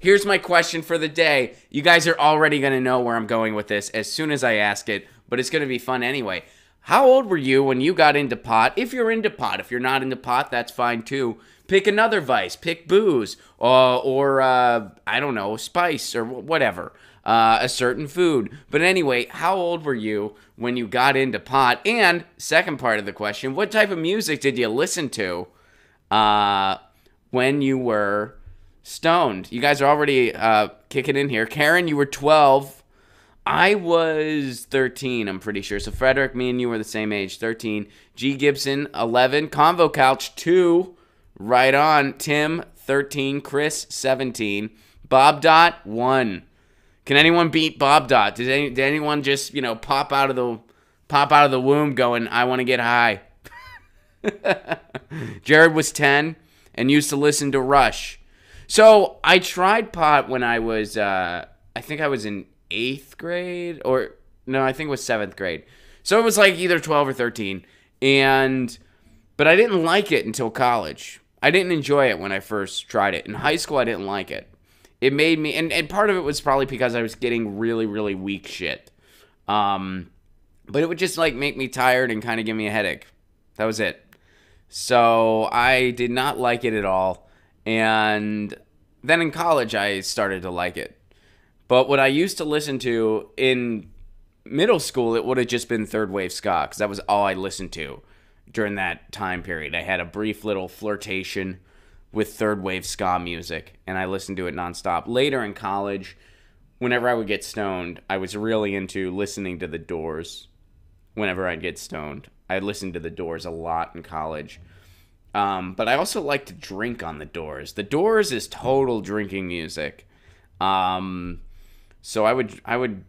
here's my question for the day. You guys are already going to know where I'm going with this as soon as I ask it, but it's going to be fun anyway. How old were you when you got into pot? If you're into pot. If you're not into pot, that's fine too. Pick another vice. Pick booze or I don't know, spice or whatever. A certain food. But anyway, how old were you when you got into pot? And second part of the question, what type of music did you listen to when you were stoned? You guys are already kicking in here. Karen, you were 12. I was 13, I'm pretty sure. So Frederick, me and you were the same age, 13. G. Gibson, 11. Convo Couch, 2. Right on. Tim, 13. Chris, 17. Bob Dot, 1. Can anyone beat Bob Dot? Did anyone just, pop out of the womb going, I want to get high? Jared was 10 and used to listen to Rush. So I tried pot when I was, I think I was in 8th grade, I think it was 7th grade. So it was like either 12 or 13. But I didn't like it until college. I didn't enjoy it when I first tried it. In high school, I didn't like it. It made me, and part of it was probably because I was getting really, really weak shit. But it would just make me tired and kind of give me a headache. That was it. So I did not like it at all. And then in college, I started to like it. But what I used to listen to in middle school, it would have just been third wave ska, because that was all I listened to during that time period. I had a brief little flirtation with third wave ska music, and I listened to it nonstop. Later in college, whenever I would get stoned, I was really into listening to The Doors. Whenever I'd get stoned, I listened to The Doors a lot in college. But I also like to drink on The Doors. The Doors is total drinking music. So I would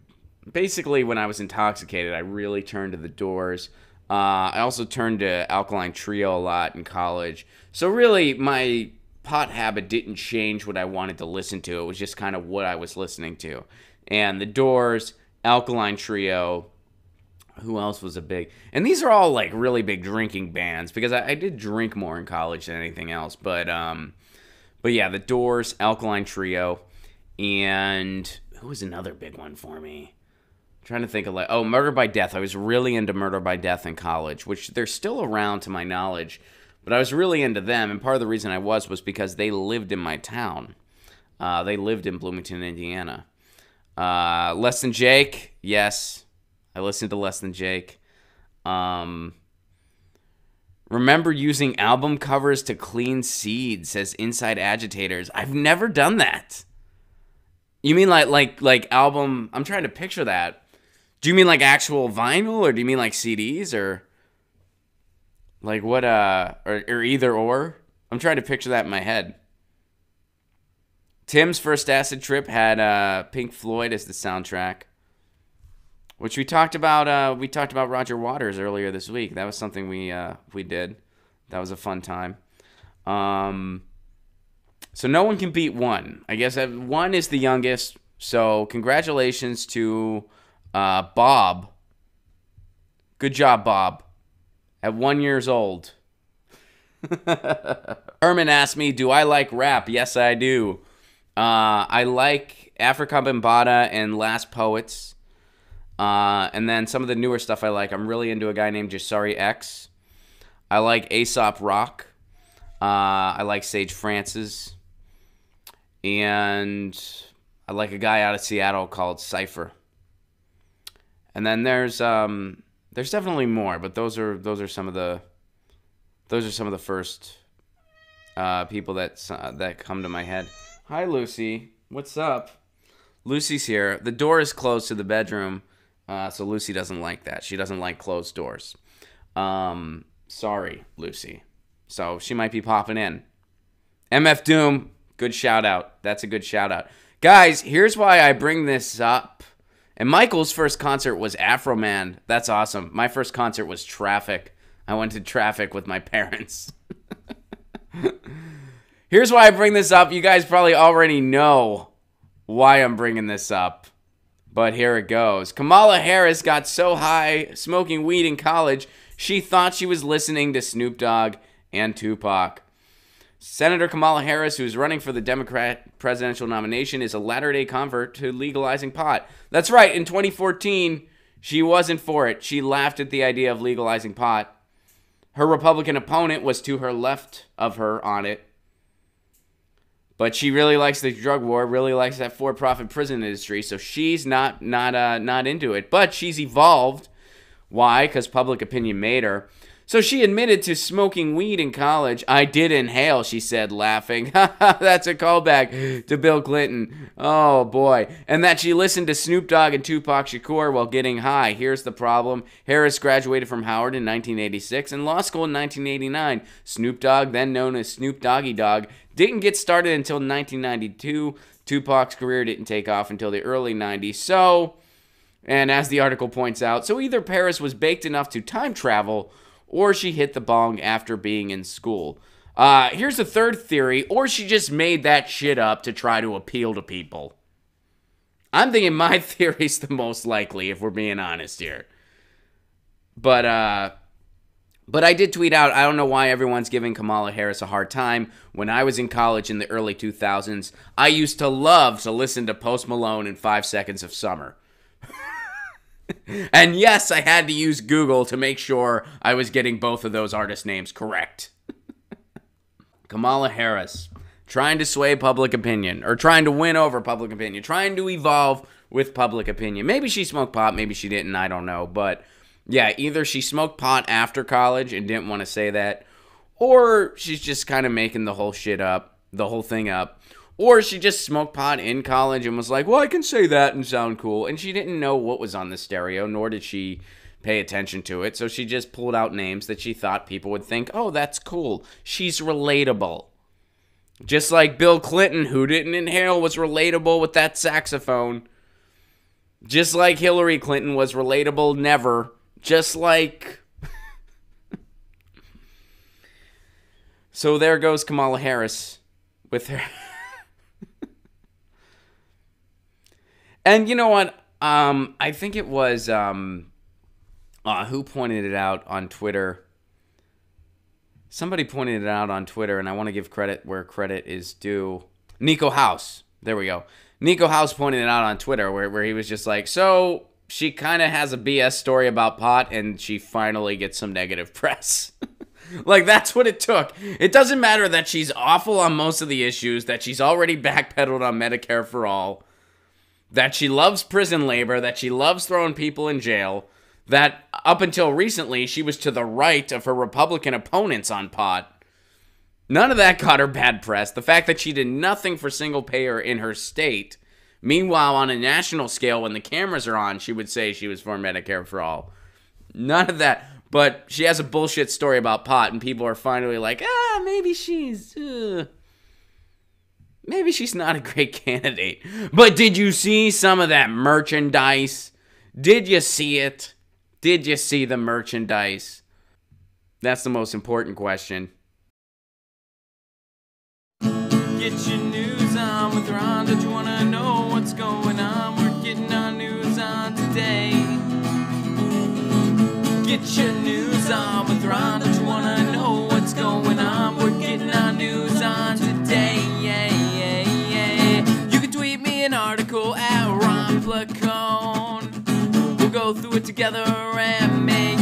basically, when I was intoxicated, I really turned to The Doors. I also turned to Alkaline Trio a lot in college. So really, my pot habit didn't change what I wanted to listen to. It was just kind of what I was listening to. And The Doors, Alkaline Trio, who else was a big... And these are all really big drinking bands, because I did drink more in college than anything else. But yeah, The Doors, Alkaline Trio, and who was another big one for me? Trying to think of Murder by Death. I was really into Murder by Death in college, which they're still around to my knowledge, but I was really into them, and part of the reason I was because they lived in my town. They lived in Bloomington, Indiana. Less Than Jake, yes, I listened to Less Than Jake. Remember using album covers to clean seeds, says Inside Agitators. I've never done that. You mean like album? I'm trying to picture that. Do you mean actual vinyl, or do you mean CDs, or what? Or either or? I'm trying to picture that in my head. Tim's first acid trip had Pink Floyd as the soundtrack, which we talked about. We talked about Roger Waters earlier this week. That was something we did. That was a fun time. So no one can beat 1. I guess 1 is the youngest. So congratulations to Bob. Good job, Bob. At 1 year old. Herman asked me, do I like rap? Yes, I do. I like Afrika Bambaataa and Last Poets. And then some of the newer stuff I like. I'm really into a guy named Jasari X. I like Aesop Rock. I like Sage Francis. And I like a guy out of Seattle called Cypher. And then there's definitely more, but those are some of the first people that come to my head. Hi, Lucy. What's up? Lucy's here. The door is closed to the bedroom, so Lucy doesn't like that. She doesn't like closed doors. Sorry, Lucy. So she might be popping in. MF Doom, good shout out. That's a good shout out. Guys, here's why I bring this up. And Michael's first concert was Afro Man. That's awesome. My first concert was Traffic. I went to Traffic with my parents. Here's why I bring this up. You guys probably already know why I'm bringing this up, but here it goes. Kamala Harris got so high smoking weed in college, she thought she was listening to Snoop Dogg and Tupac. Senator Kamala Harris, who's running for the Democrat presidential nomination, is a latter-day convert to legalizing pot. That's right. In 2014, she wasn't for it. She laughed at the idea of legalizing pot. Her Republican opponent was to her left of her on it. But she really likes the drug war, really likes that for-profit prison industry, so she's not into it. But she's evolved. Why? Because public opinion made her. So she admitted to smoking weed in college. I did inhale, she said, laughing. That's a callback to Bill Clinton. Oh, boy. And that she listened to Snoop Dogg and Tupac Shakur while getting high. Here's the problem. Harris graduated from Howard in 1986 and law school in 1989. Snoop Dogg, then known as Snoop Doggy Dogg, didn't get started until 1992. Tupac's career didn't take off until the early 90s. So, and as the article points out, so either Paris was baked enough to time travel or she hit the bong after being in school. Here's a third theory, or she just made that shit up to try to appeal to people. I'm thinking my theory's the most likely, if we're being honest here. But I did tweet out, I don't know why everyone's giving Kamala Harris a hard time. When I was in college in the early 2000s, I used to love to listen to Post Malone and 5 Seconds of Summer. And yes, I had to use Google to make sure I was getting both of those artist names correct. Kamala Harris, trying to sway public opinion, or trying to win over public opinion, trying to evolve with public opinion. Maybe she smoked pot, maybe she didn't, I don't know. But yeah, either she smoked pot after college and didn't want to say that, or she's just kind of making the whole shit up, the whole thing up. Or she just smoked pot in college and was like, well, I can say that and sound cool. And she didn't know what was on the stereo, nor did she pay attention to it. So she just pulled out names that she thought people would think, oh, that's cool. She's relatable. Just like Bill Clinton, who didn't inhale, was relatable with that saxophone. Just like Hillary Clinton was relatable, never. Just like... So there goes Kamala Harris with her... And you know what? I think it was who pointed it out on Twitter. Somebody pointed it out on Twitter, and I want to give credit where credit is due. Nico House. There we go. Nico House pointed it out on Twitter where he was just like, so she kind of has a BS story about pot, and she finally gets some negative press. Like, that's what it took. It doesn't matter that she's awful on most of the issues, that she's already backpedaled on Medicare for all, that she loves prison labor, that she loves throwing people in jail, that up until recently she was to the right of her Republican opponents on pot. None of that got her bad press. The fact that she did nothing for single payer in her state. Meanwhile, on a national scale, when the cameras are on, she would say she was for Medicare for all. None of that. But she has a bullshit story about pot, and people are finally like, maybe she's not a great candidate. But did you see some of that merchandise? Did you see it? Did you see the merchandise? That's the most important question. Get your news on with Ron. Don't you want to know what's going on? We're getting our news on today. Get your news on with Ron. Don't you want to know what's going on? We're getting our news on today. You can tweet me an article at Ron Placone. We'll go through it together and make